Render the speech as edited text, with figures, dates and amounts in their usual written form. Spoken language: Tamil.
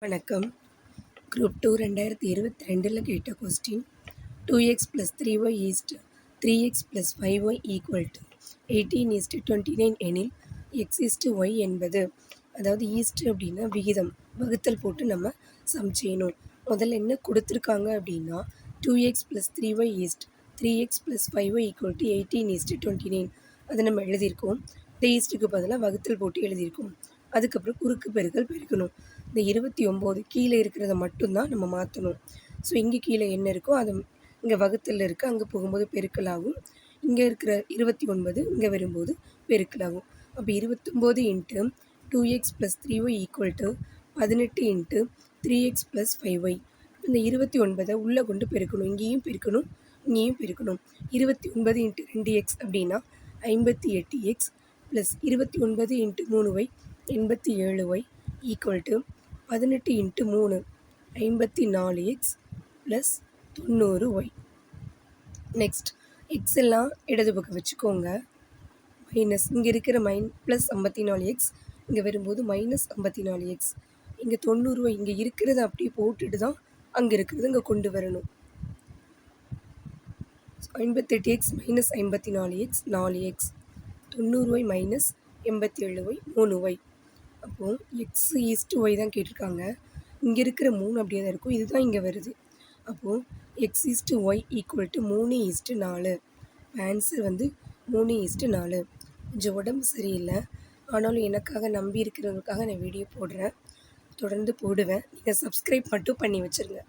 வணக்கம். குரூப் 2 2022 கேட்ட question 2x + 3y = 3x + 5y = 18:29 எனில் x y என்பது. அதாவது அப்படின்னா விகிதம் வகுத்தல் போட்டு நம்ம சம் செய்யணும். முதல்ல என்ன கொடுத்துருக்காங்க அப்படின்னா 2x + 3y = 3x + 5y = 18:29 அதை நம்ம எழுதியிருக்கோம். இந்த ஈஸ்ட்டுக்கு பதிலாக வகுத்தல் போட்டு எழுதியிருக்கோம். அதுக்கப்புறம் குறுக்கு பெருக்கல் பெருக்கணும். இந்த 29 கீழே இருக்கிறத மட்டும்தான் நம்ம மாற்றணும். ஸோ இங்கே கீழே என்ன இருக்கோ அது இங்கே வகுத்தல் இருக்குது, அங்கே போகும்போது பெருக்கலாகும். இங்கே இருக்கிற 29 இங்கே வரும்போது பெருக்கலாகும். அப்போ 29 × 2x + 3y = 18 × 3x + 5y. இந்த 29 உள்ளே கொண்டு பெருக்கணும். இங்கேயும் பெருக்கணும், இங்கேயும் பெருக்கணும். 29 × 2x அப்படின்னா 58x + 29 × 3y 87y = 18 × 3 54x + 90y. Next X எல்லாம் இடது பக்கம் வச்சுக்கோங்க. மைனஸ் இங்கே இருக்கிற +54x இங்கே வரும்போது -54x. இங்கே 90y இங்கே இருக்கிறத அப்படியே போட்டுட்டு தான் அங்கே இருக்கிறது இங்கே கொண்டு வரணும். 58x - 54x 4x 90y - 87y 3y. அப்போது x/y தான் கேட்டிருக்காங்க. இங்கே இருக்கிற 3 அப்படியே தான் இருக்கும். இதுதான் இங்கே வருது. அப்போது x/y = 3:4. ஆன்சர் 3:4. கொஞ்சம் உடம்பு சரியில்லை, ஆனாலும் எனக்காக நம்பி இருக்கிறவங்களுக்காக நான் வீடியோ போடுறேன். தொடர்ந்து போடுவேன். நீங்கள் சப்ஸ்கிரைப் மட்டும் பண்ணி வச்சுருங்க.